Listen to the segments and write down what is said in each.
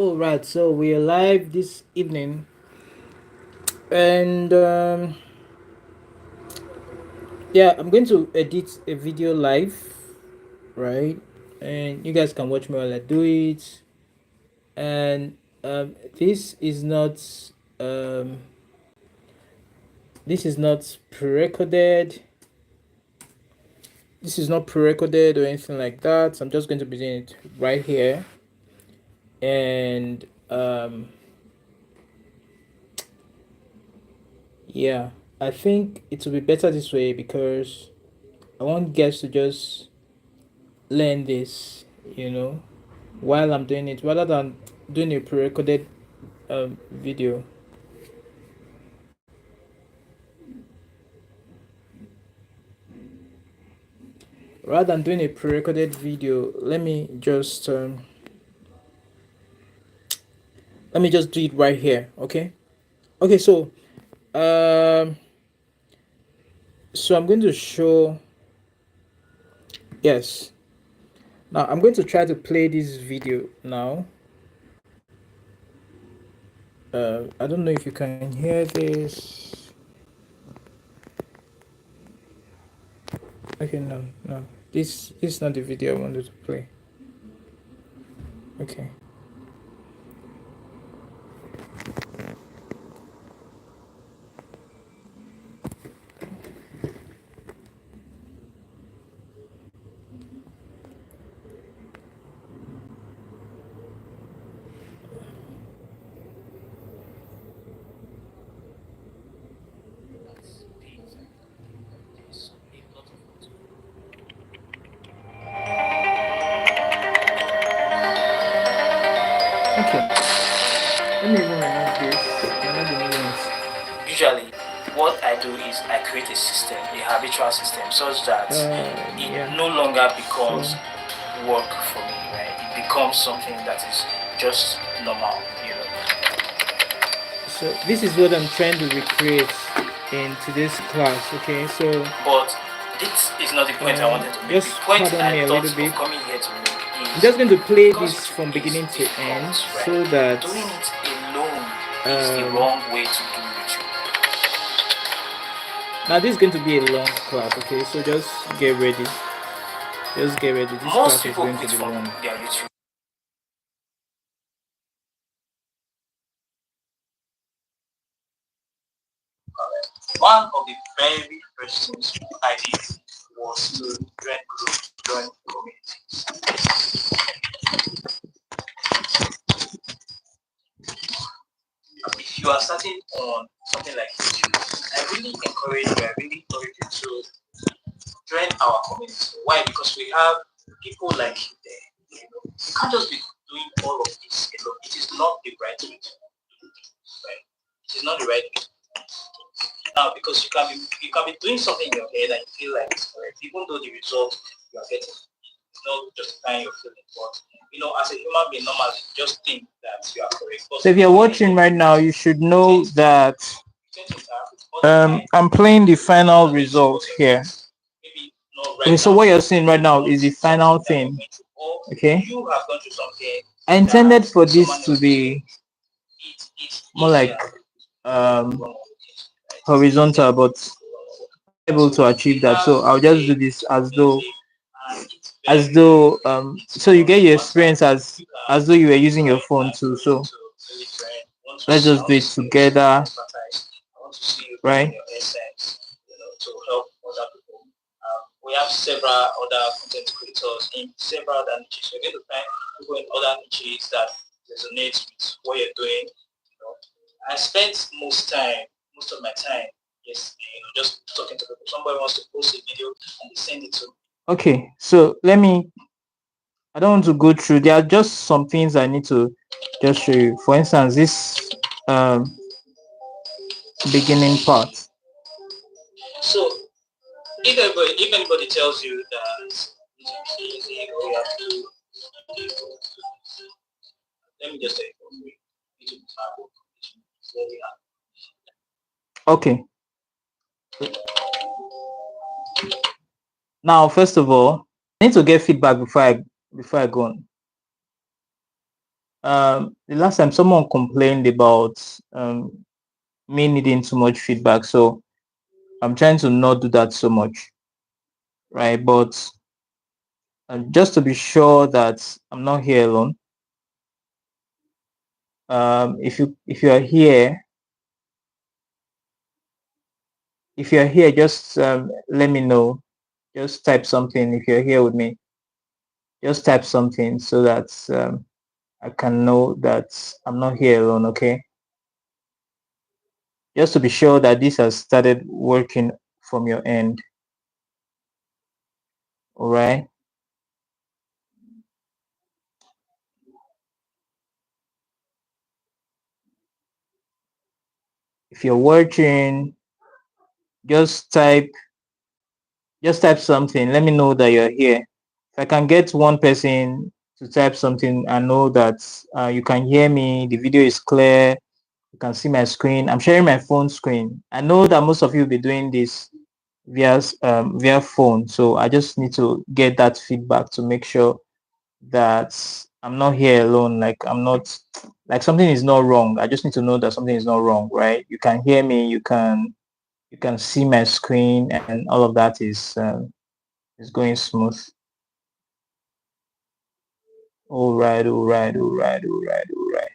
All right, so we are live this evening, and yeah, I'm going to edit a video live, right? And you guys can watch me while I do it. And this is not um, this is not pre-recorded. This is not pre-recorded or anything like that. I'm just going to be doing it right here, and yeah, I think it will be better this way because I want guests to just learn this, while I'm doing it, rather than doing a pre-recorded video. Rather than doing a pre-recorded video, let me just do it right here. Okay. Okay. Um, so I'm going to show. Yes. Now I'm going to try to play this video now. I don't know if you can hear this. Okay, no, no. This is not the video I wanted to play. Okay. Okay. Let me even remove this. Remove the new ones. Usually, what I do is I create a system, a habitual system, such that it no longer becomes work for me, right? It becomes something that is just normal. So this is what I'm trying to recreate in today's class. Okay, so but this is not the point I wanted to make. Just the point I thought of coming here to make is I'm just going to play this from beginning to end, right? So that doing it alone is the wrong way to do it. Now this is going to be a long class, okay? So just get ready. Just get ready. This class is going to be long. Their YouTube. One of the very first things I did was to join groups, join communities. If you are starting on something like YouTube, I really encourage you to join our community. Why? Because we have people like you there. You can't just be doing all of this alone. It is not the right way to do it. Right? It is not the right way. Now, because you can be doing something in your head and you feel like it's correct, even though the result you are getting is not justifying your feeling. But as a human being, normally just think that you are correct. So if you're watching right now, you should know that I'm playing the final result here. Okay, so what you're seeing right now is the final thing. Okay. I intended for this to be more like horizontal, but I'm not able to achieve that. So I'll just do this as though so you get your experience as though you were using your phone too. So let's just do it together, right? We have several other content creators in several other niches. You're going to find people in other niches that resonate with what you're doing. I spent most of my time, yes, just talking to people. Somebody wants to post a video and they send it to me. Okay, so I don't want to go through. There are just some things I need to just show you. For instance, this beginning part. So if anybody tells you that it's easy, we have to let me just say it for free. Okay. Now, first of all, I need to get feedback before I go on. The last time someone complained about me needing too much feedback, so I'm trying to not do that so much, right? But just to be sure that I'm not here alone, if you are here, just let me know. Just type something if you're here with me. Just type something so that I can know that I'm not here alone. Okay, just to be sure that this has started working from your end. All right. If you're watching, just type something. Let me know that you're here. If I can get one person to type something, I know that you can hear me. The video is clear. You can see my screen. I'm sharing my phone screen. I know that most of you will be doing this via phone, so I just need to get that feedback to make sure that I'm not here alone. Like I'm not, like something is not wrong. I just need to know that something is not wrong, right? You can hear me. You can see my screen, and all of that is going smooth. All right, all right, all right, all right, all right.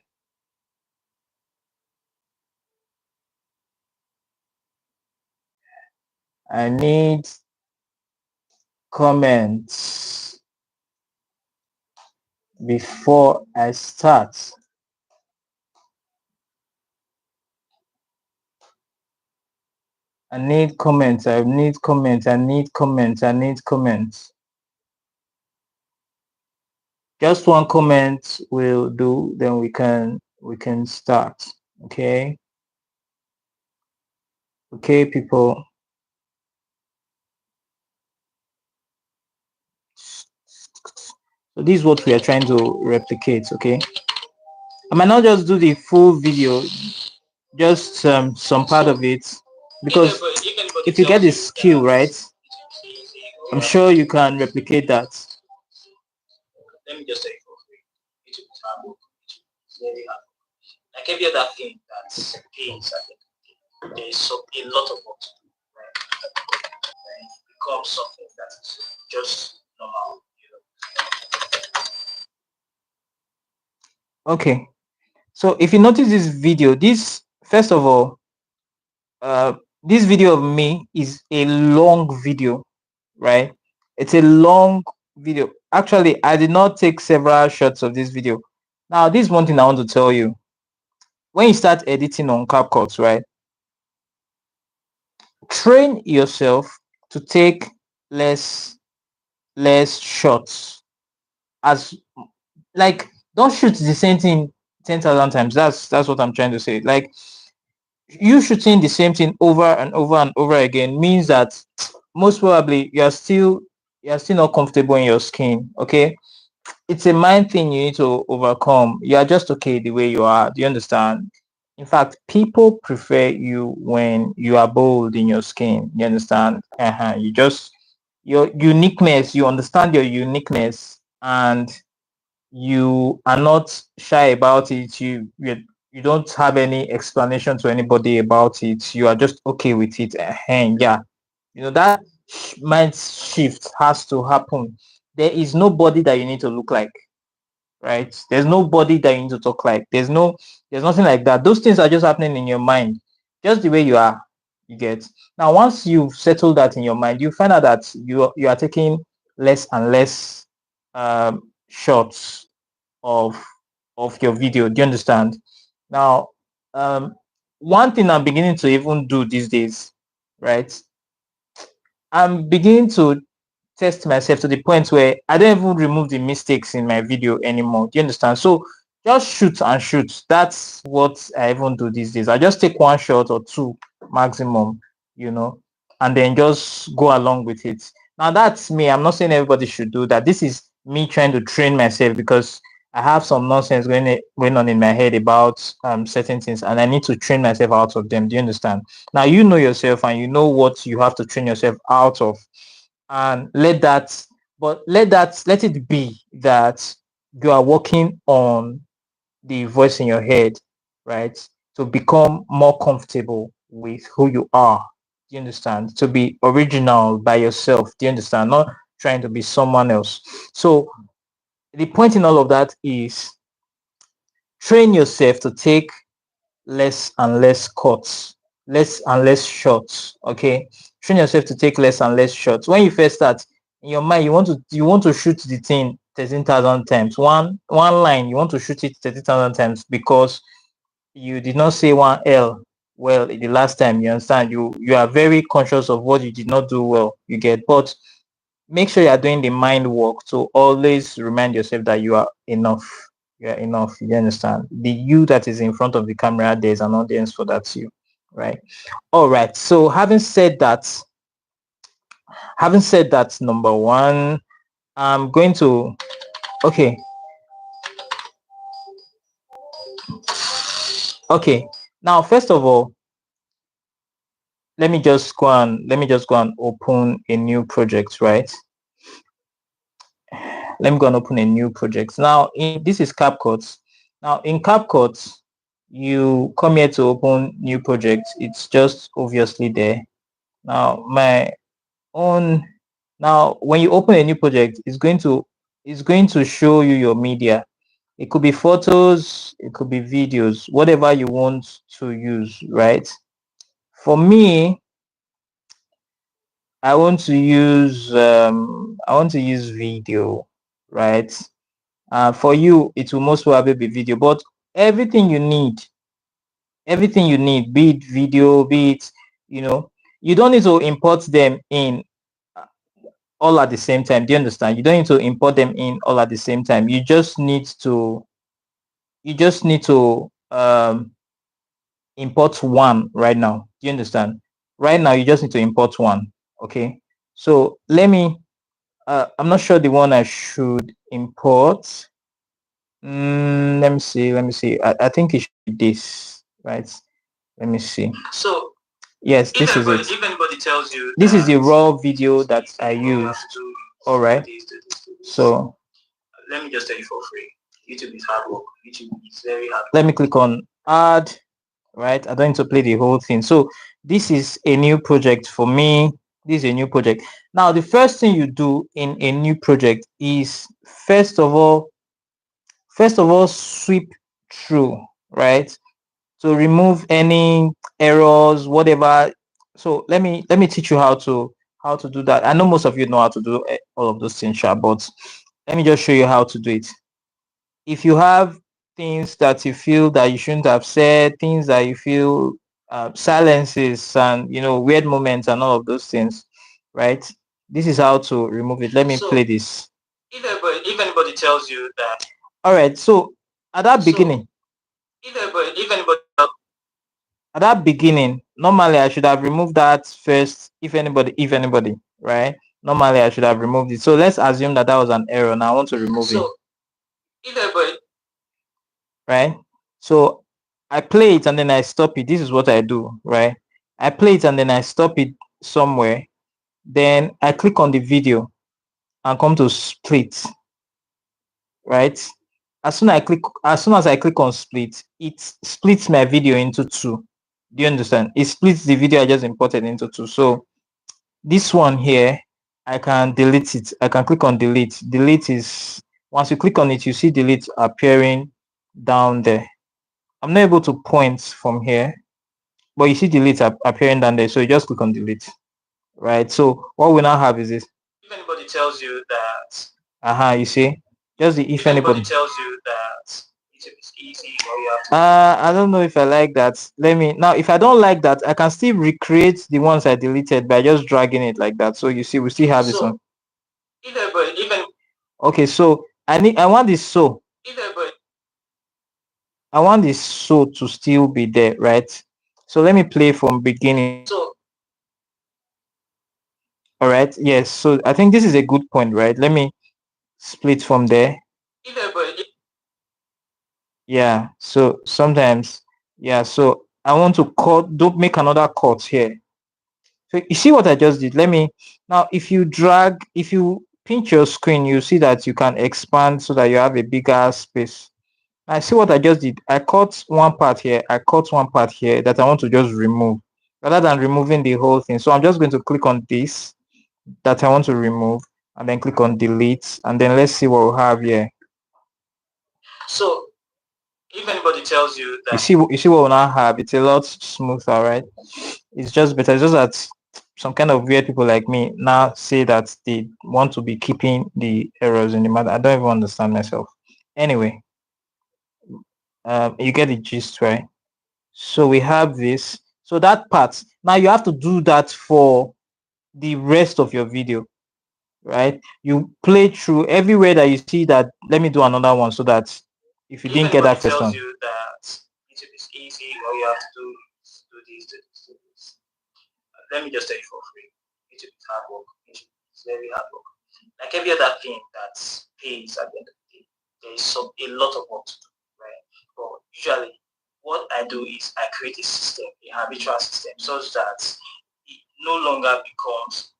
I need comments before I start. I need comments. I need comments. I need comments. I need comments. Just one comment will do. Then we can start. Okay. Okay, people. So this is what we are trying to replicate. Okay. I might not just do the full video, just some part of it, because if you get the skill right, I'm sure you can replicate that. Let me just say for free. It will travel. It's very hard. Like every other thing that pays, there is a lot of work to do, right? And it becomes something that is just normal, Okay. So if you notice this video, this first of all, uh, this video of me is a long video, right? It's a long video. Actually, I did not take several shots of this video. Now, this is one thing I want to tell you. When you start editing on Capcut, right? Train yourself to take less shots. As like, don't shoot the same thing 10,000 times. That's what I'm trying to say. Like, you shooting the same thing over and over and over again means that most probably you're still not comfortable in your skin. Okay, it's a mind thing you need to overcome. You are just okay the way you are. Do you understand? In fact, people prefer you when you are bold in your skin. You understand? You just, your uniqueness. You understand your uniqueness, and you are not shy about it. You don't have any explanation to anybody about it. You are just okay with it. Yeah, that mind shift has to happen. There is nobody that you need to look like, right? There's nobody that you need to talk like. There's nothing like that. Those things are just happening in your mind, just the way you are. You get. Now, once you've settled that in your mind, you find out that you are taking less and less shots of your video. Do you understand? Now, one thing I'm beginning to even do these days, right? I'm beginning to test myself to the point where I don't even remove the mistakes in my video anymore. Do you understand? So just shoot and shoot. That's what I even do these days. I just take one shot or two maximum, and then just go along with it. Now that's me. I'm not saying everybody should do that. This is me trying to train myself because I have some nonsense going on in my head about certain things, and I need to train myself out of them. Do you understand? Now you know yourself, and you know what you have to train yourself out of, and let it be that you are working on the voice in your head, right? To become more comfortable with who you are. Do you understand? To be original by yourself. Do you understand? Not trying to be someone else. So the point in all of that is train yourself to take less and less cuts, less and less shots. Okay, train yourself to take less and less shots. When you first start, in your mind, you want to shoot the thing 13,000 times. One line, you want to shoot it 13,000 times because you did not say one L well the last time. You understand? You are very conscious of what you did not do well. You get, but make sure you are doing the mind work to always remind yourself that you are enough. You are enough. You understand? The you that is in front of the camera, there's an audience for that you, right? All right. So having said that, number one, I'm going to okay. Okay. Now, first of all, let me just go and open a new project, right? Let me go and open a new project. Now, this is Capcut. Now, in Capcut, you come here to open new project. It's just obviously there. Now, now when you open a new project, it's going to show you your media. It could be photos, it could be videos, whatever you want to use, right? For me, I want to use video, right? For you, it will most probably be video, but everything you need, be it video, be it, you don't need to import them in all at the same time. Do you understand? You don't need to import them in all at the same time. You just need to import one right now. Do you understand? Right now, you just need to import one. Okay. So I'm not sure the one I should import. Let me see. I think it should be this, right? Let me see. So yes, this is it. If anybody tells you this is the raw video that I used. All right. So let me just tell you for free. YouTube is hard work. YouTube is very hard. Let me click on add. Right. I don't need to play the whole thing. So this is a new project for me. This is a new project. Now, the first thing you do in a new project is first of all sweep through, right? To remove any errors, whatever. So let me teach you how to do that. I know most of you know how to do all of those things, but let me just show you how to do it. If you have things that you feel that you shouldn't have said, things that you feel silences and weird moments and all of those things, right? This is how to remove it. Let me play this. If anybody tells you that. All right. So at that beginning, at that beginning, normally I should have removed that first. If anybody, right? Normally I should have removed it. So let's assume that was an error. Now I want to remove it. If anybody, right? So I play it and then I stop it. This is what I do, right? I play it and then I stop it somewhere. Then I click on the video and come to split, right? As soon as I click on split, it splits my video into two. Do you understand? It splits the video I just imported into two. So this one here, I can delete it. I can click on delete. Delete is, once you click on it, you see delete appearing down there. I'm not able to point from here, but you see delete appearing down there. So you just click on delete, right? So what we now have is this. If anybody tells you that, you see, just the if anybody tells you that it's easy, I don't know if I like that. If I don't like that, I can still recreate the ones I deleted by just dragging it like that. So you see, we still have this one. Okay, so I want this so. I want this so to still be there, right? So let me play from beginning. So, all right, yes. So I think this is a good point, right? Let me split from there. Yeah. So sometimes, yeah. So I want to don't make another cut here. So you see what I just did? Now, if you pinch your screen, you see that you can expand so that you have a bigger space. I see what I just did. I cut one part here. I cut one part here that I want to just remove rather than removing the whole thing. So I'm just going to click on this that I want to remove and then click on delete. And then let's see what we have here. So if anybody tells you that, you see what we now have, it's a lot smoother, right? It's just better. It's just that some kind of weird people like me now say that they want to be keeping the errors in the matter. I don't even understand myself. Anyway, you get the gist, right? So we have this. So that part, now you have to do that for the rest of your video, right? You play through everywhere that you see that. Let me do another one so that if you didn't get that first one. If anybody tells you that YouTube is easy, all you have to do is do this, do this, do this. Let me just tell you for free. YouTube is hard work. YouTube is very hard work. Like every other thing that pays at the end of the day, there is a lot of work to do, right? But usually, what I do is I create a system, a habitual system, such that it no longer becomes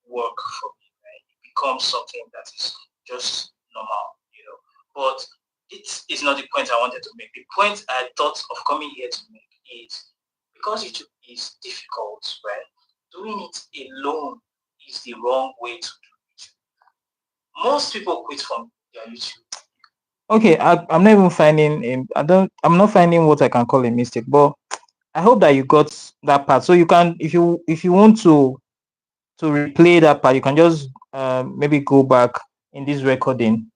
work for me, right? It becomes something that is just normal, you know. But it is not the point I wanted to make. The point I thought of coming here to make is because YouTube is difficult, right? Doing it alone is the wrong way to do YouTube. Most people quit from their YouTube. Okay, I'm not even finding I'm not finding what I can call a mistake, but I hope that you got that part. So you can, if you want to replay that part, you can just maybe go back in this recording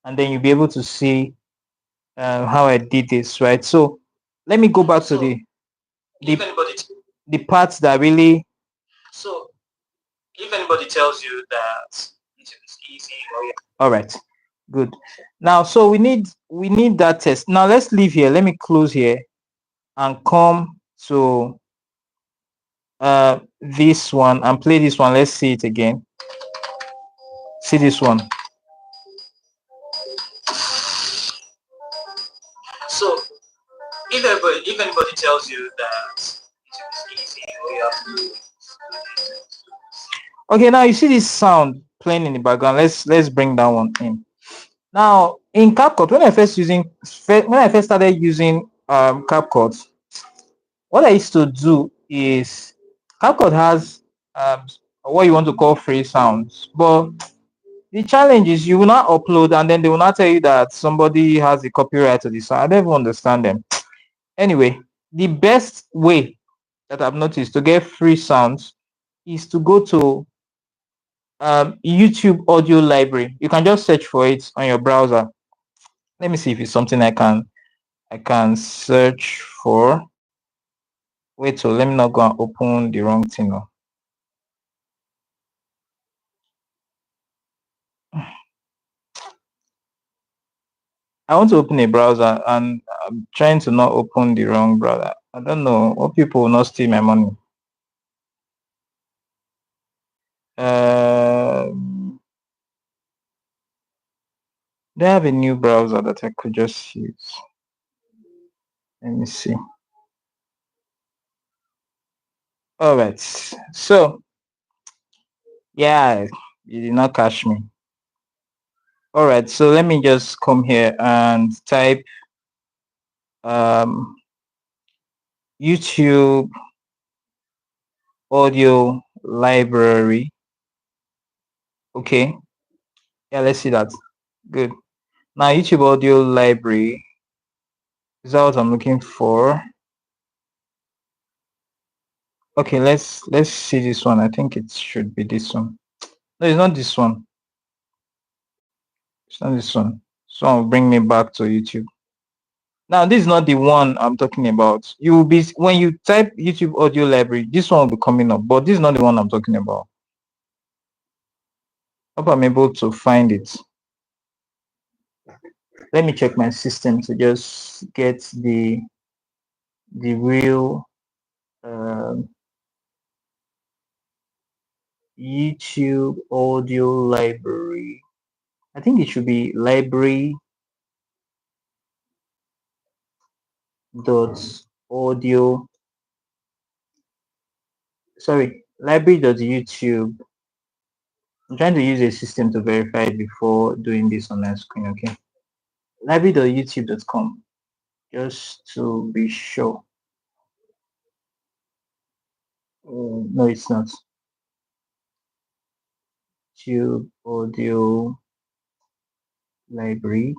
and then you'll be able to see how I did this, right? So let me go back to the parts that really. So if anybody tells you that YouTube is easy, all right, good. Now, so we need that test. Now let's leave here. Let me close here and come to this one and play this one. Let's see it again. See this one. So if anybody tells you that YouTube is easy, all you have to do is do this. Okay, now you see this sound playing in the background. Let's bring that one in. Now in Capcut, when I first started using Capcut, what I used to do is Capcut has what you want to call free sounds, but the challenge is you will not upload and then they will not tell you that somebody has the copyright to this sound. I don't even understand them. Anyway, the best way that I've noticed to get free sounds is to go to YouTube audio library. You can just search for it on your browser. Let me see if it's something I can search for. Wait, so let me not go and open the wrong thing. I want to open a browser and I'm trying to not open the wrong browser. I don't know what people will not steal my money. They have a new browser that I could just use. Let me see. All right. So, yeah, you did not catch me. All right. So let me just come here and type YouTube audio library. Okay. Yeah, let's see that. Good. Now YouTube audio library is that what I'm looking for. Okay, let's see this one. I think it should be this one. No, it's not this one. It's not this one. So I'll bring me back to YouTube. Now this is not the one I'm talking about. You will be, when you type YouTube audio library, this one will be coming up, but this is not the one I'm talking about. Hope I'm able to find it. Let me check my system to just get the real YouTube audio library. I think it should be library dot audio, sorry, library dot YouTube. I'm trying to use a system to verify it before doing this on my screen. Okay, library.youtube.com, just to be sure. No, it's not. Tube audio library.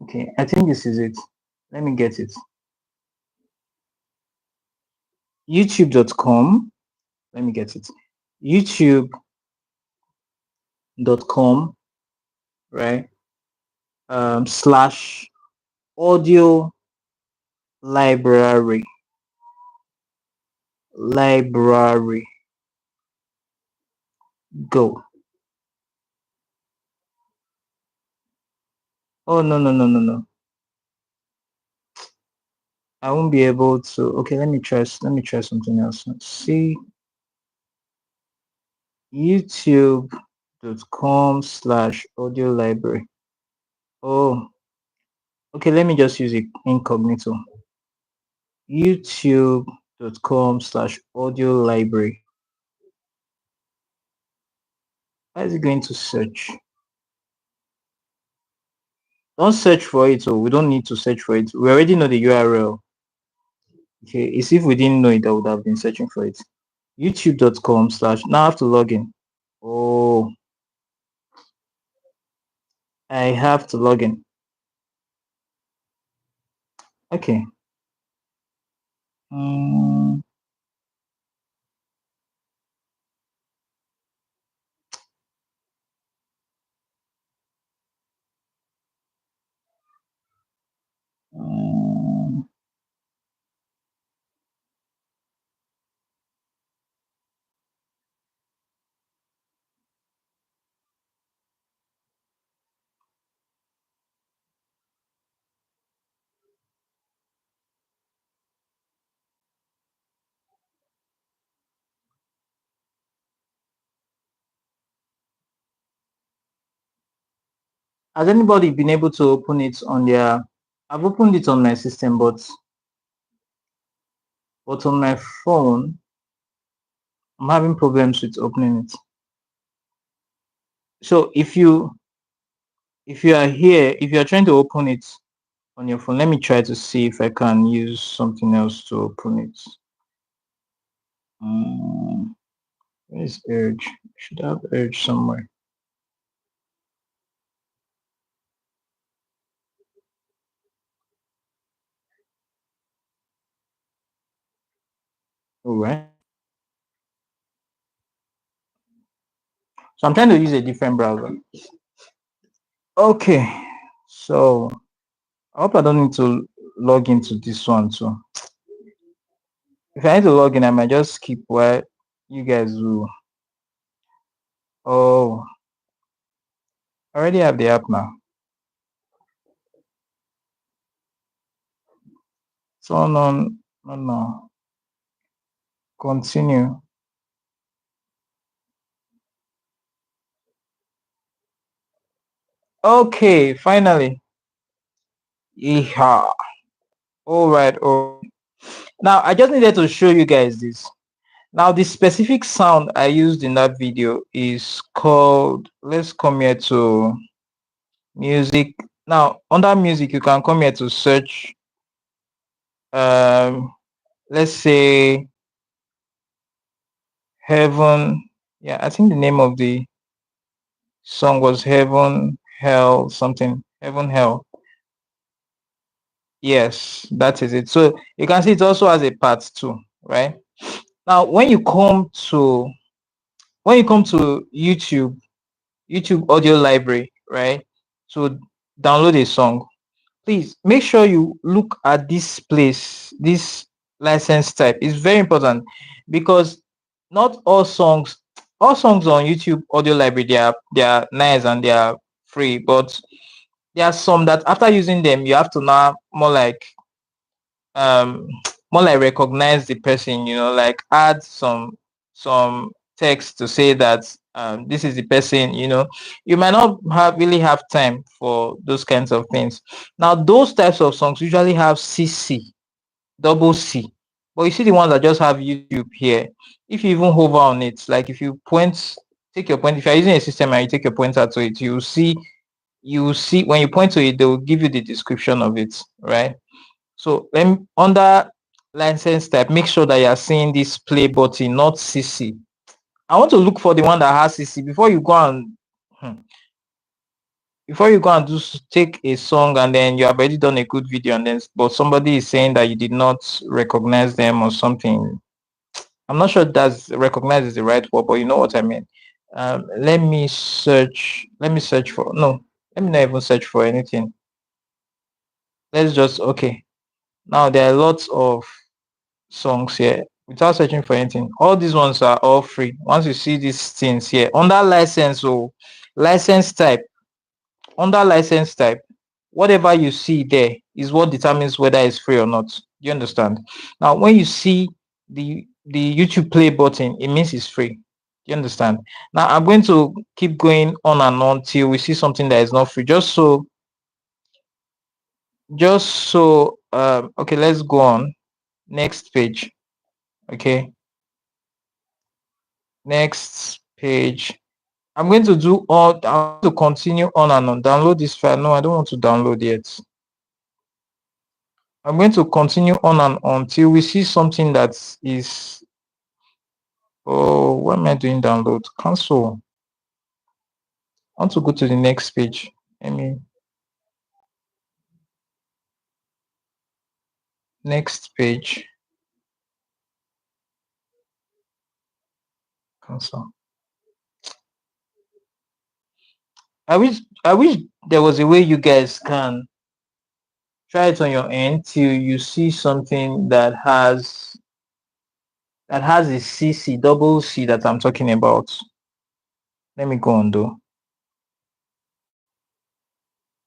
Okay, I think this is it. Let me get it. youtube.com. Let me get it. youtube.com, right? Slash audio library. Go. Oh, no. I won't be able to. Okay, let me try something else. Let's see. youtube.com/audio library. Oh, okay, let me just use it incognito. youtube.com/audio library. How is it going to search? Don't search for it. Oh, we don't need to search for it. We already know the URL. Okay, it's if we didn't know it, I would have been searching for it. youtube.com/ now I have to log in. Oh, I have to log in. Okay. Has anybody been able to open it on their? I've opened it on my system, but on my phone, I'm having problems with opening it. So if you are here, if you are trying to open it on your phone, let me try to see if I can use something else to open it. Where is Urge? Should have Urge somewhere. All right. So I'm trying to use a different browser. Okay. So I hope I don't need to log into this one too. If I need to log in, I might just skip while you guys will. Oh, I already have the app now. Turn on. No. Continue. Okay, finally. Yeah. All right. Now I just needed to show you guys this. Now the specific sound I used in that video is called. Let's come here to music. Now under music, you can come here to search. Let's say Heaven. Yeah, I think the name of the song was Heaven, Hell, something. Heaven, Hell. Yes, that is it. So you can see it also has a part 2, right? Now when you come to YouTube audio library, right, to download a song, please make sure you look at this place, this license type. It's very important because not all songs on YouTube audio library, they are nice and they are free, but there are some that after using them you have to now more like recognize the person, like add some text to say that this is the person, you might not really have time for those kinds of things. Now, those types of songs usually have CC, double C. But you see the ones that just have YouTube here. If you even hover on it, like if you take your point, if you're using a system and you take your pointer to it, you see when you point to it, they will give you the description of it, right? So then under license type, make sure that you're seeing this play button, not CC. I want to look for the one that has CC before you go and take a song and then you have already done a good video and then but somebody is saying that you did not recognize them or something. I'm not sure that's recognize is the right word, but you know what I mean. Let me search for no, let me not even search for anything. Let's just okay. Now there are lots of songs here without searching for anything. All these ones are all free. Once you see these things here under license or license type, under license type, whatever you see there is what determines whether it's free or not. You understand? Now, when you see the YouTube play button, it means it's free. You understand? Now, I'm going to keep going on and on till we see something that is not free. Okay, let's go on. Next page. Okay. Next page. I'm going to continue on and on. Download this file. No, I don't want to download yet. I'm going to continue on and on till we see something that is. Oh, what am I doing? Download. Cancel. I want to go to the next page. Next page. Cancel. I wish there was a way you guys can try it on your end till you see something that has a CC, double C that I'm talking about. Let me go on though.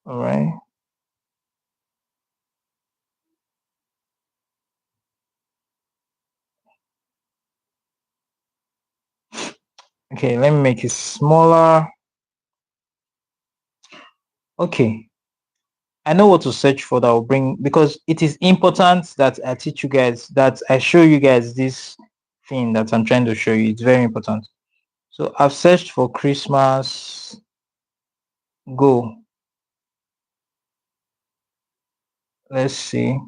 All right. Okay, let me make it smaller. Okay. I know what to search for that will bring, because it is important that I teach you guys, that I show you guys this thing that I'm trying to show you. It's very important. So I've searched for Christmas Go. Let's see.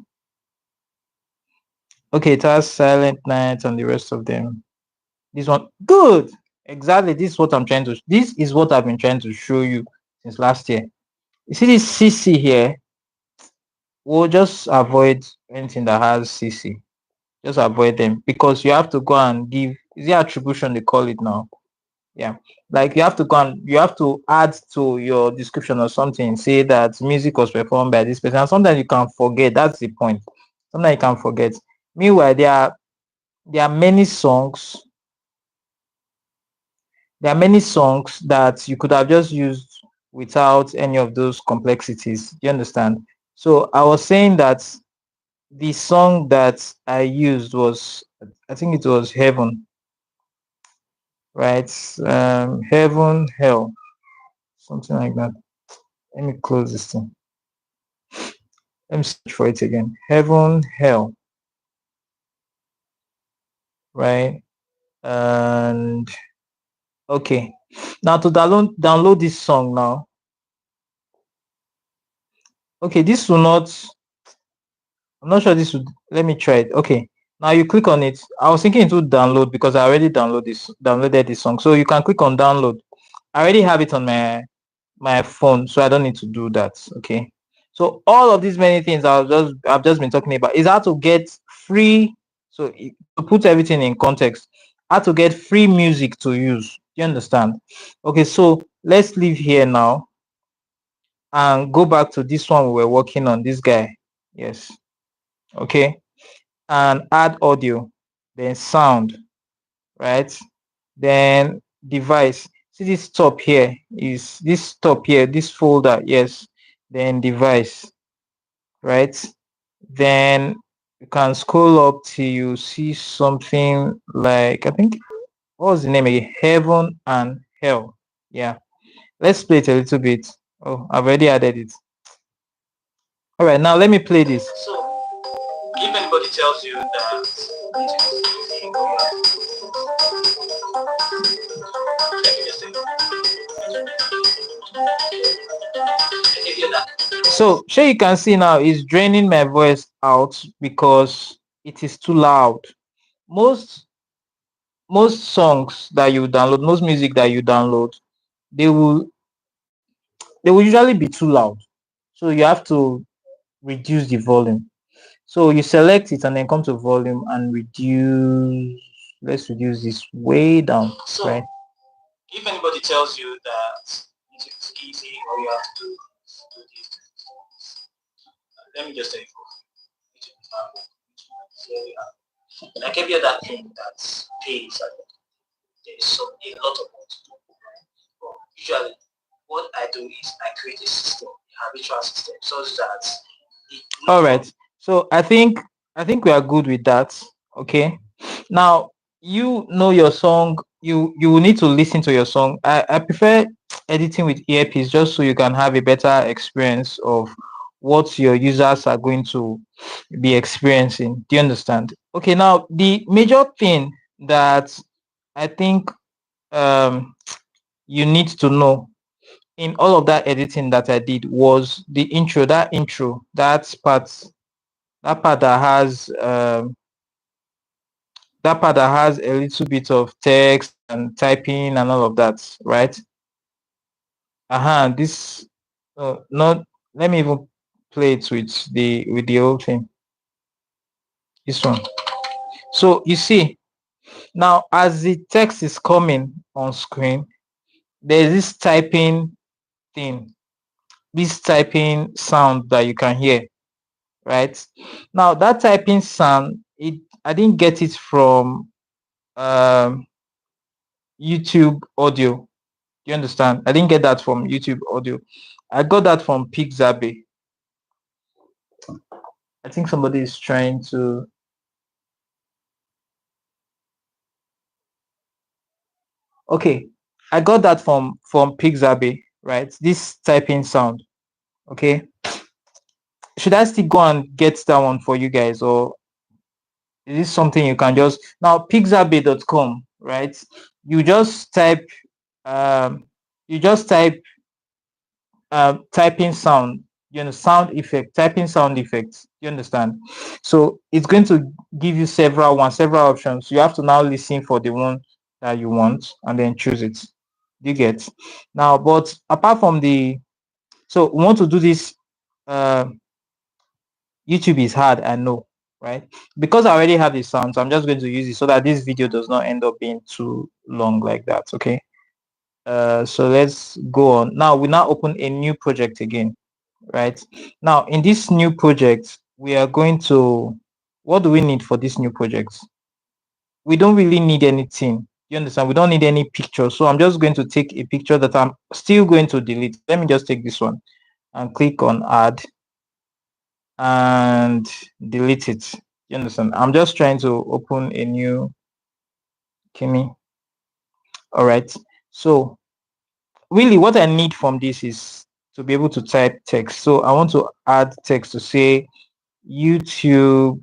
Okay, it has Silent Night and the rest of them. This one, good. Exactly. This is what I've been trying to show you since last year. You see this CC here? We'll just avoid anything that has CC. Just avoid them because you have to go and give, is it attribution they call it now? Yeah, like you have to add to your description or something, say that music was performed by this person, and sometimes you can forget. That's the point. Sometimes you can forget. Meanwhile, there are many songs that you could have just used without any of those complexities. Do you understand? So I was saying that the song that I used was, I think it was Heaven, right? Heaven, Hell, something like that. Let me close this thing. Let me search for it again. Heaven, Hell, right? And okay. Now to download this song now. Okay, this will not. I'm not sure this would. Let me try it. Okay. Now you click on it. I was thinking it would download because I already downloaded this song. So you can click on download. I already have it on my phone, so I don't need to do that. Okay. So all of these many things I've just been talking about is how to get free. So to put everything in context, how to get free music to use. Do you understand? Okay, so let's leave here now and go back to this one we were working on. This guy, yes. Okay, and add audio, then sound, right? Then device. See this top here, this folder, yes. Then device, right? Then you can scroll up till you see something like, I think what was the name again? Heaven and Hell. Yeah. Let's play it a little bit. Oh, I've already added it. All right, now let me play this. So, if anybody tells you that so sure you can see now it's draining my voice out because it is too loud. Most songs that you download, most music that you download, they will usually be too loud. So you have to reduce the volume. So you select it and then come to volume and reduce. Let's reduce this way down. So, right? If anybody tells you that it's easy or you have to do this, let me just tell you, I gave you that thing that pays and there's a lot of work to do. But usually, what I do is I create a system, a habitual system, such that all right. So I think we are good with that. Okay. Now you know your song. You will need to listen to your song. I prefer editing with earpiece just so you can have a better experience of what your users are going to be experiencing. Do you understand? Okay. Now the major thing that I think you need to know in all of that editing that I did was the intro. That part that has a little bit of text and typing and all of that, right? This not let me even play it with the whole thing. This one. So you see now as the text is coming on screen, there's this typing thing, this typing sound that you can hear, right? Now that typing sound, I didn't get it from YouTube audio. Do you understand? I didn't get that from YouTube audio. I got that from Pixabay. I think somebody is trying to. Okay, I got that from Pixabay, right? This typing sound. Okay, should I still go and get that one for you guys, or is this something you can just now Pixabay.com, right? You just type um you just type typing sound, sound effect, typing sound effects. You understand? So it's going to give you several options. You have to now listen for the one that you want and then choose it. You get now, but apart from so we want to do this. YouTube is hard, I know, right? Because I already have the sound, so I'm just going to use it so that this video does not end up being too long like that. Okay. So let's go on. Now we now open a new project again, right? Now in this new project, we are going to, what do we need for this new project? We don't really need anything. You understand? We don't need any picture. So I'm just going to take a picture that I'm still going to delete. Let me just take this one and click on add and delete it. You understand? I'm just trying to open a new Kimi. All right. So really what I need from this is to be able to type text. So I want to add text to say YouTube.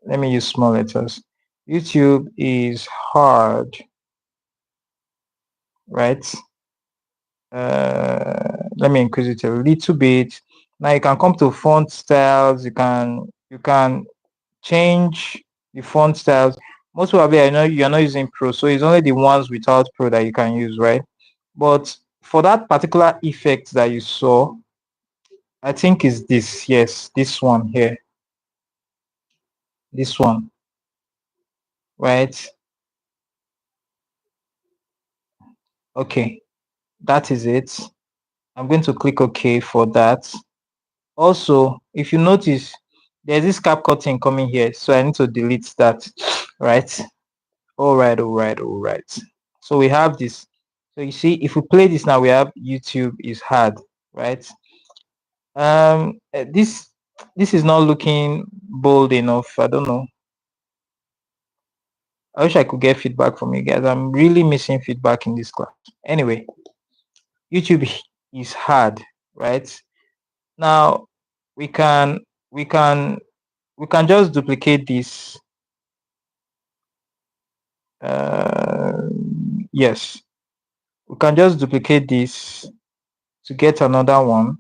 Let me use small letters. YouTube is hard, right? Let me increase it a little bit. Now you can come to font styles. You can change the font styles. Most probably, I know you're not using Pro, so it's only the ones without Pro that you can use, right? But for that particular effect that you saw, I think is this. Yes, this one here. This one, right? Okay, that is it. I'm going to click OK for that. Also, if you notice, there's this Capcut thing coming here, so I need to delete that, right? All right. So we have this. So you see, if we play this now, we have YouTube is hard, right? This this is not looking bold enough. I don't know. I wish I could get feedback from you guys. I'm really missing feedback in this class. Anyway, YouTube is hard, right? Now we can we can we can just duplicate this. Yes, we can just duplicate this to get another one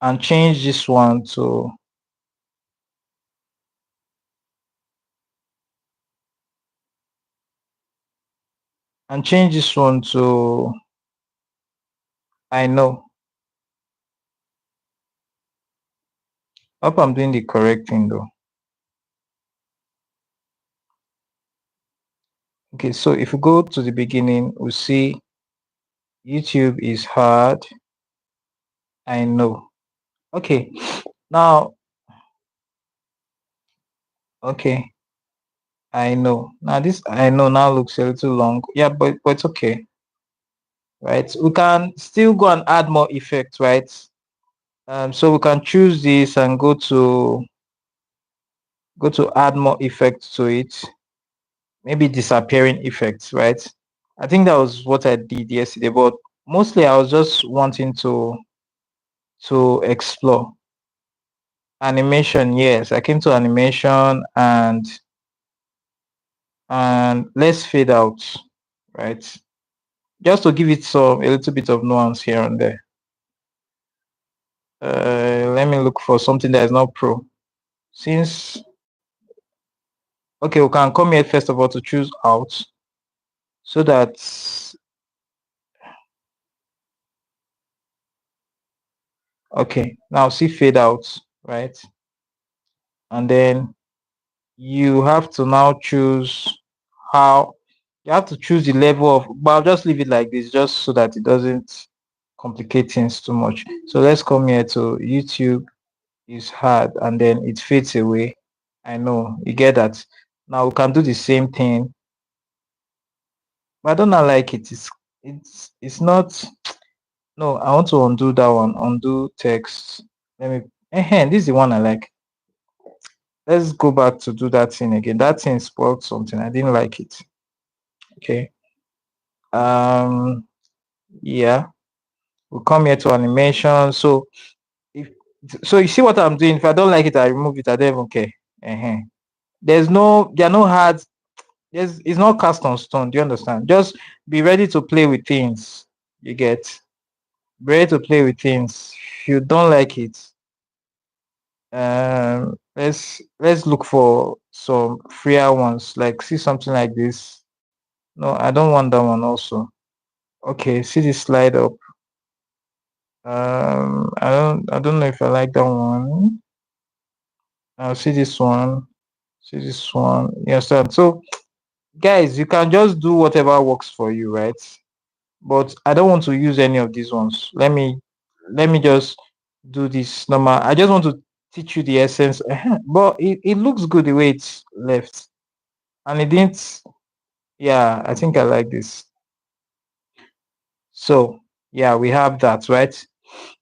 and change this one to I know. Hope I'm doing the correct thing though. Okay, so if we go to the beginning, we see YouTube is hard. I know. Okay, now, okay, I know. Now this I know now looks a little long. Yeah, but it's okay, right? We can still go and add more effects, right? So we can choose this and go to add more effects to it. Maybe disappearing effects, right? I think that was what I did yesterday, but mostly I was just wanting to explore animation. Yes, I came to animation and let's fade out, right? Just to give it some a little bit of nuance here and there. Let me look for something that is not pro. Since okay, we can come here first of all to choose out so that okay, now see fade out, right? And then you have to now choose how you have to choose the level of, but I'll just leave it like this just so that it doesn't complicate things too much. So let's come here to YouTube is hard and then it fades away. I know you get that. Now we can do the same thing, but I don't like it. It's not. No, I want to undo that one. Undo text. Let me. This is the one I like. Let's go back to do that thing again. That thing spoiled something. I didn't like it. Okay. Yeah. We'll come here to animation. So if you see what I'm doing, if I don't like it, I remove it. I don't even care. There are no hard. It's not cast on stone. Do you understand? Just be ready to play with things. You get. Be ready to play with things. If you don't like it, let's look for some freer ones. Like see something like this. No, I don't want that one also. Okay, see this slide up. I don't know if I like that one. I'll see this one. See this one. You understand? So guys, you can just do whatever works for you, right? But I don't want to use any of these ones. Let me just do this normal. I just want to teach you the essence. But it looks good the way it's left. And it didn't, yeah, I think I like this. So yeah, we have that, right?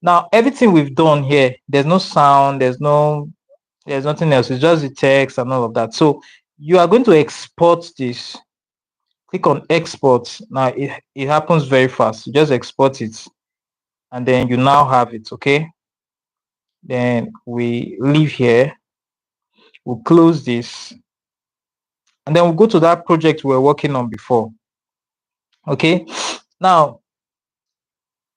Now everything we've done here, there's no sound, there's nothing else, it's just the text and all of that. So you are going to export this. Click on export. Now it happens very fast. You just export it and then you now have it. Okay, then we leave here, we'll close this and then we'll go to that project we were working on before. Okay, now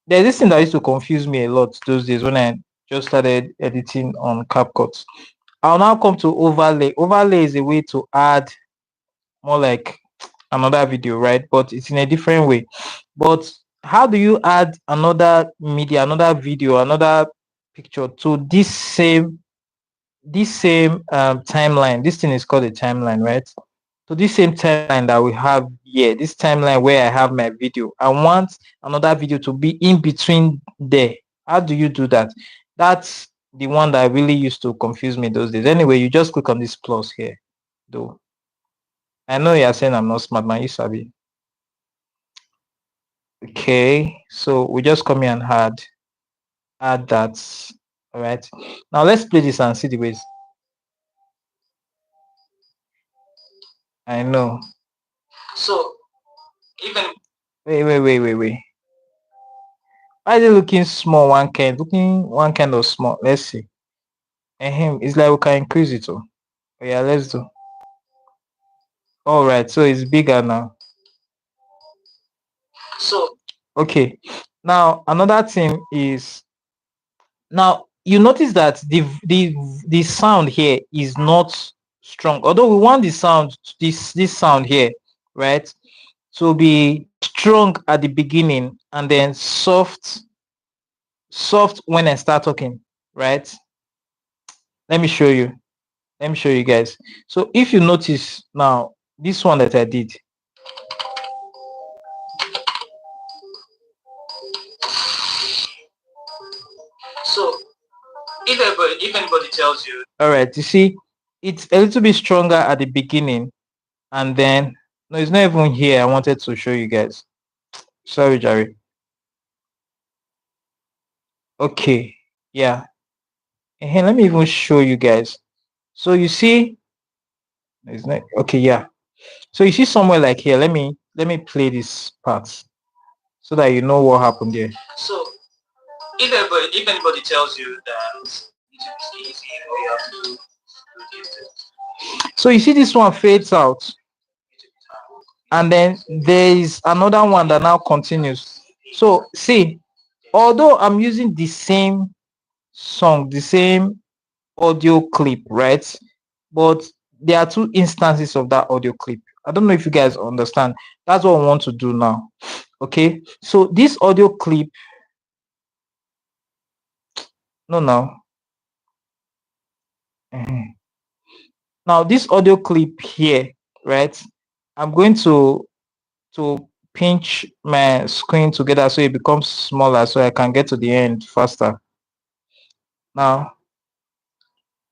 there's this thing that used to confuse me a lot those days when I just started editing on Capcut. I'll now come to overlay. Overlay is a way to add more like another video, right? But it's in a different way. But how do you add another media, another video, another picture to this same timeline? This thing is called a timeline, right? So this same timeline that we have here, this timeline where I have my video, I want another video to be in between there. How do you do that? That's the one that really used to confuse me those days. Anyway, you just click on this plus here, though. I know you're saying I'm not smart, man. You sabi. Okay, so we just come here and add. add that. All right, now let's play this and see the ways. I know. So even Wait. Why is it looking small? Looking one kind of small. Let's see. And him, it's like we can increase it. Oh, yeah, let's do. All right, so it's bigger now. so Okay. Now another thing is, now you notice that the sound here is not strong. Although we want the sound, this sound here, right, to be strong at the beginning and then soft when I start talking, right? Let me show you. Let me show you guys. So if you notice now, this one that I did. so if anybody tells you, All right, you see, it's a little bit stronger at the beginning, and then no, it's not even here. I wanted to show you guys. Sorry, Jerry. Okay, yeah. And let me even show you guys. So you see, it's not okay. Yeah. So you see somewhere like here. Let me play this part so that you know what happened there. so if anybody tells you that YouTube is easy or you have to do these things, So you see this one fades out, and then there is another one that now continues. So see, although I'm using the same song, the same audio clip, right? But there are two instances of that audio clip. I don't know if you guys understand. That's what I want to do now. Okay, so this audio clip, no. Mhm. Now this audio clip here, right? I'm going to pinch my screen together so it becomes smaller so I can get to the end faster. Now,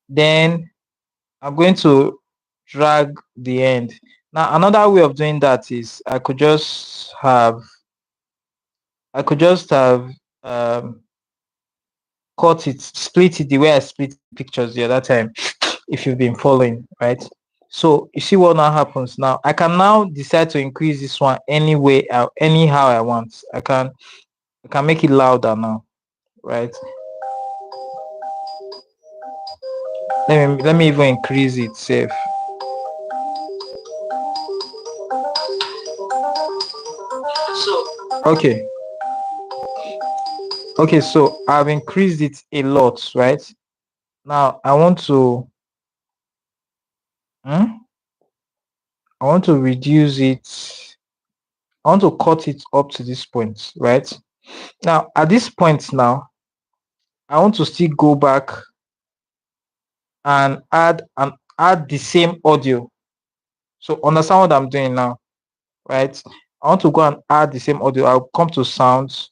then I'm going to drag the end. Now, another way of doing that is I could just have um, cut it, split it the way I split pictures the other time, if you've been following, right? So you see what now happens. Now I can now decide to increase this one anyway, anyhow I want. I can make it louder now, right? Let me even increase it safe. so Okay. Okay, so I've increased it a lot, right? Now hmm? I want to reduce it. I want to cut it up to this point, right? Now at this point now, I want to still go back and add the same audio. So understand what I'm doing now, right? I want to go and add the same audio. I'll come to sounds,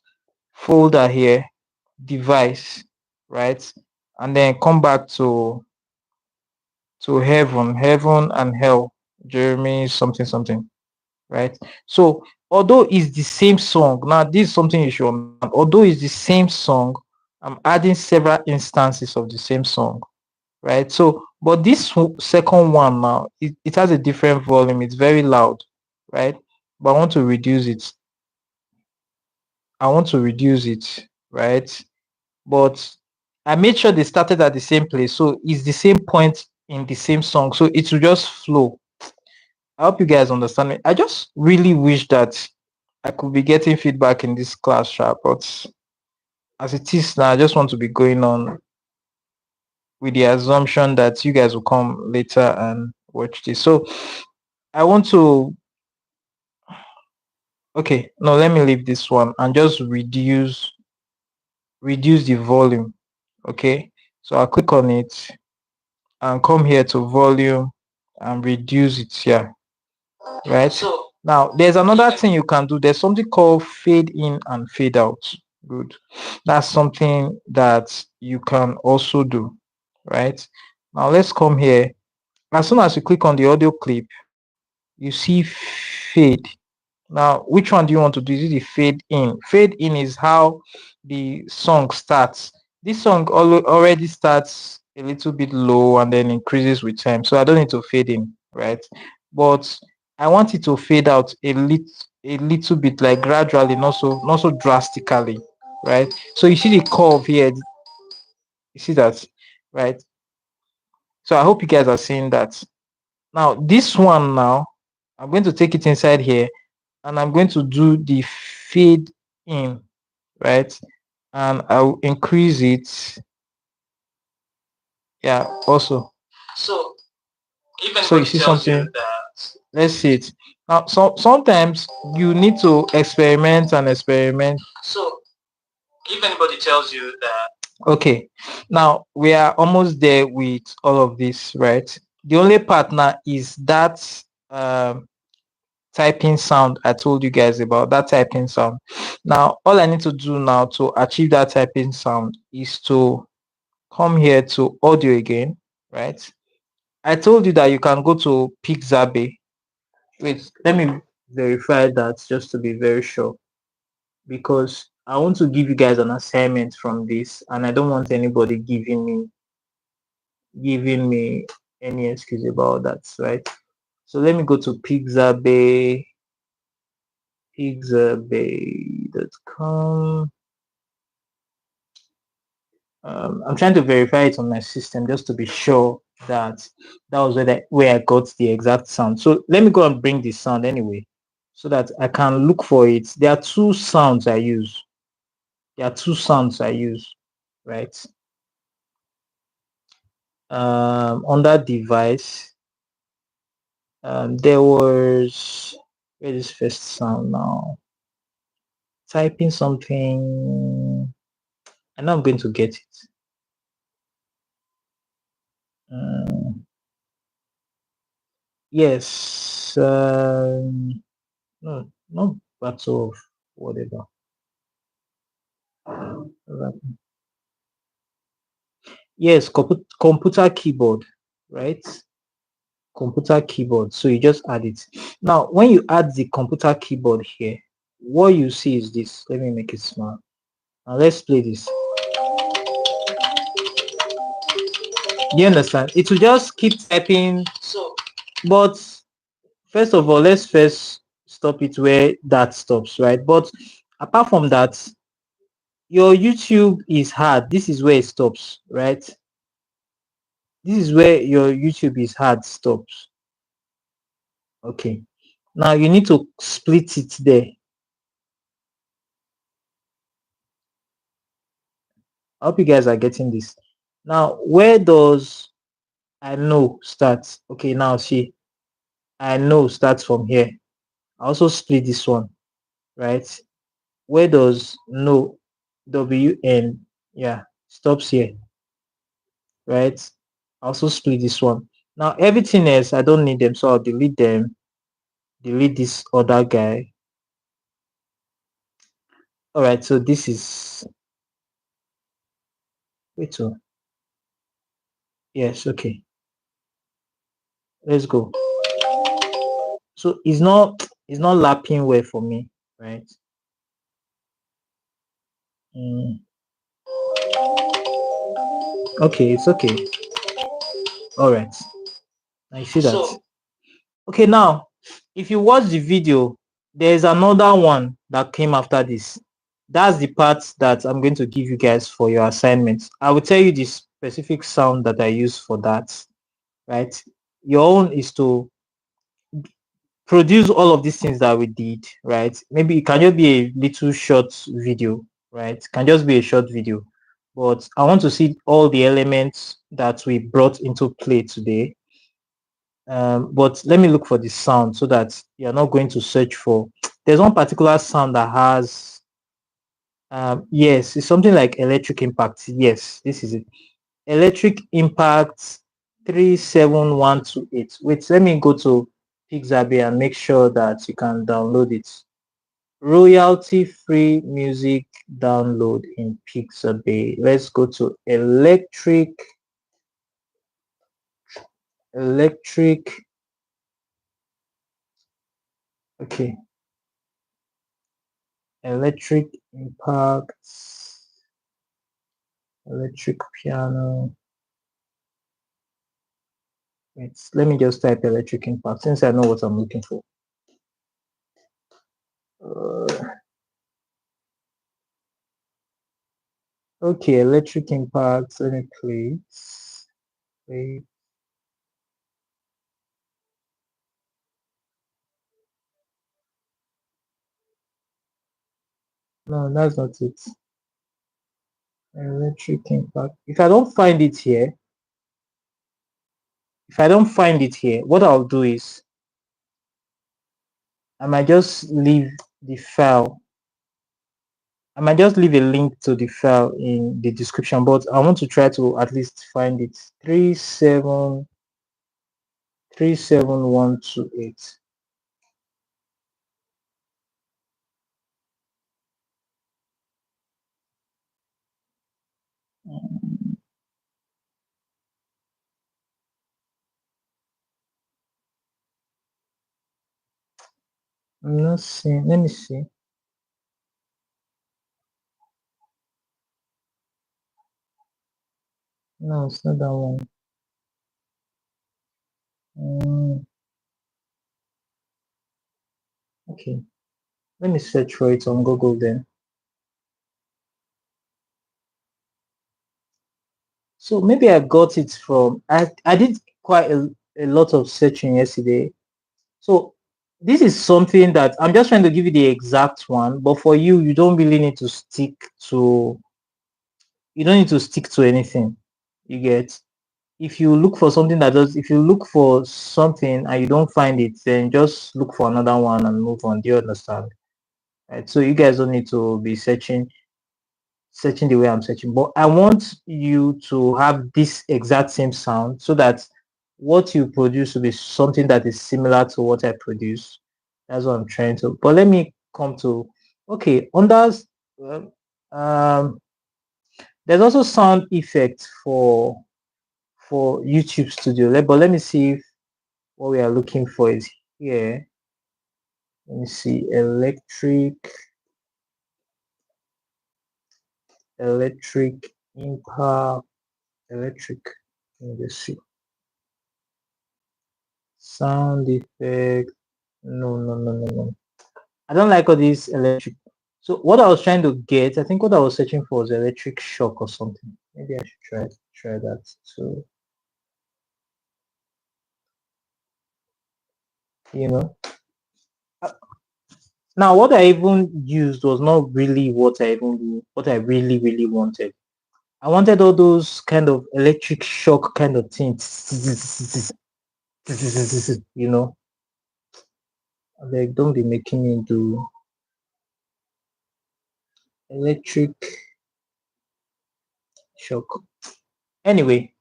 folder here, device, right? And then come back to heaven and hell, Jeremy something, right? So although it's the same song, now this is something you should understand. Although it's the same song, I'm adding several instances of the same song, right? So but this second one now, it has a different volume. It's very loud, right? But I want to reduce it, right? But I made sure they started at the same place, so it's the same point in the same song, so it will just flow. I hope you guys understand me. I just really wish that I could be getting feedback in this class, but as it is now, I just want to be going on with the assumption that you guys will come later and watch this. So I want to, okay, no, let me leave this one and just reduce the volume. Okay, so I'll click on it and come here to volume and reduce it here, right? so Now there's another thing you can do. There's something called fade in and fade out. Good. That's something that you can also do, right? Now let's come here. As soon as you click on the audio clip, you see fade. Now, which one do you want to do? Is it the fade in? Fade in is how the song starts. This song already starts a little bit low and then increases with time. So I don't need to fade in, right? But I want it to fade out a little bit, like gradually, not so drastically, right? So you see the curve here. You see that, right? So I hope you guys are seeing that. Now, this one now, I'm going to take it inside here and I'm going to do the fade in, right? And I'll increase it. Yeah, also. So you see something, let's see it. Now, sometimes you need to experiment and experiment. So if anybody tells you that, okay, now we are almost there with all of this, right? The only part now is that um typing sound I told you guys about, that typing sound. Now all I need to do now to achieve that typing sound is to come here to audio again, right? I told you that you can go to Pixabay. Wait, let me verify that just to be very sure, because I want to give you guys an assignment from this and I don't want anybody giving me any excuse about that, right? So let me go to Pixabay, pixabay.com. I'm trying to verify it on my system just to be sure that that was where I got the exact sound. So let me go and bring the sound anyway, so that I can look for it. There are two sounds I use. Right? On that device, there was, where is first sound now? Typing something. I know I'm going to get it. Yes. No, not battle of whatever. Yes, computer keyboard, right? Computer keyboard. So you just add it. Now, when you add the computer keyboard here, what you see is this. Let me make it small. Now let's play this. Do you understand? It will just keep typing. So, but first of all, let's first stop it where that stops, right? But apart from that, your YouTube is hard. This is where it stops, right? This is where your YouTube is hard stops. Okay. Now you need to split it there. I hope you guys are getting this. Now, where does I know start? Okay, now see, I know starts from here. I also split this one, right? Where does no WN? Yeah, stops here, right? I also split this one. Now everything else I don't need them, so I'll delete them. Delete this other guy. All right, so this is, wait, so yes, okay, let's go. So it's not lapping well for me, right? Okay, it's okay. All right, I see that. So, okay, now if you watch the video, there's another one that came after this. That's the part that I'm going to give you guys for your assignments. I will tell you the specific sound that I use for that, right? Your own is to produce all of these things that we did, right? Maybe it can just be a little short video, right? It can just be a short video, but I want to see all the elements that we brought into play today. But let me look for the sound so that you're not going to search for. There's one particular sound that has, yes, it's something like electric impact. Yes, this is it. Electric impact 37128. Wait, let me go to Pixabay and make sure that you can download it. Royalty free music download in Pixabay. Let's go to electric. Okay. electric impacts, electric piano. Wait, let me just type electric impact since I know what I'm looking for. Okay, electric impacts. Let me play. Play. No, that's not it. Electric impact. If I don't find it here, what I'll do is I might just leave the file. I might just leave a link to the file in the description, but I want to try to at least find it. 373128. I'm not seeing. Let me see. No, it's not that one. Okay, let me search for it on Google then. So maybe I got it from. I did quite a lot of searching yesterday. So this is something that I'm just trying to give you the exact one, but for you, you don't really need to stick to. You don't need to stick to anything. You get. If you look for something that does, if you look for something and you don't find it, then just look for another one and move on. Do you understand? Right. So you guys don't need to be searching the way I'm searching, but I want you to have this exact same sound so that what you produce will be something that is similar to what I produce. That's what I'm trying to. But let me come to okay. Under um, there's also sound effects for YouTube Studio. But let me see if what we are looking for is here. Let me see electric impact, electric. Let me just see. Sound effect. No. I don't like all these electric. So what I was trying to get, I think what I was searching for was electric shock or something. Maybe I should try that too. You know. Now what I even used was not really what I really wanted. I wanted all those kind of electric shock kind of things. You know. Like don't be making me do electric shock. Anyway,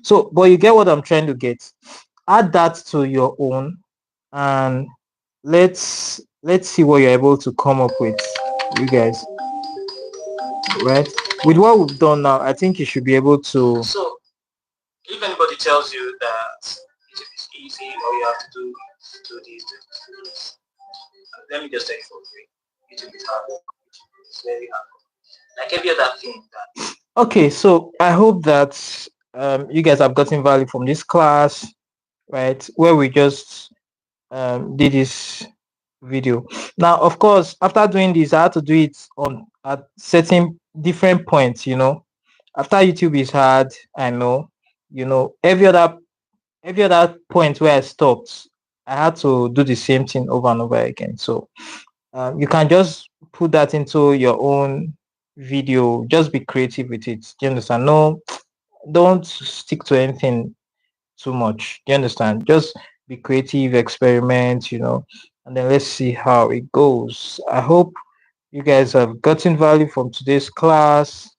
so but you get what I'm trying to get. Add that to your own and let's see what you're able to come up with, you guys. Right, with what we've done now, I think you should be able to. So if anybody tells you that YouTube is easy, all you have to do this, let me just say it for free. YouTube is hard. It's very hard. Like every other thing that. Okay, so I hope that you guys have gotten value from this class, right? Where we just did this video. Now, of course, after doing this, I had to do it on at certain different points. You know, after YouTube is hard, I know. You know, every other point where I stopped, I had to do the same thing over and over again. So you can just put that into your own video. Just be creative with it. Do you understand? No, don't stick to anything too much. Do you understand? Just be creative, experiment, you know, and then let's see how it goes. I hope you guys have gotten value from today's class.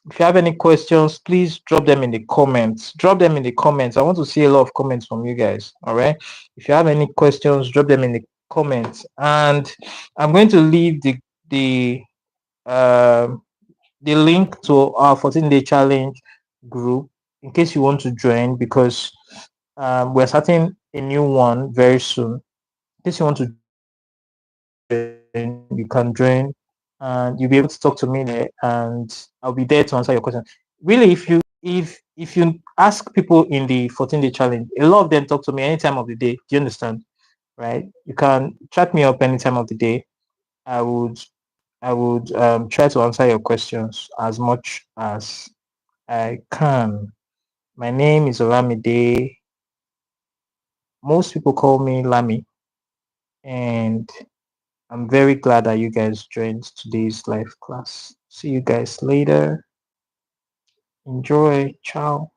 If you have any questions, please drop them in the comments. Drop them in the comments. I want to see a lot of comments from you guys. All right. If you have any questions, drop them in the comments. And I'm going to leave the um the link to our 14-day challenge group in case you want to join, because we're starting a new one very soon. In case you want to join, you can join and you'll be able to talk to me there, and I'll be there to answer your question. Really, if you ask people in the 14-day challenge, a lot of them talk to me any time of the day. Do you understand? Right? You can chat me up any time of the day. I would try to answer your questions as much as I can. My name is Olamide. Most people call me Lami, and I'm very glad that you guys joined today's live class. See you guys later. Enjoy. Ciao.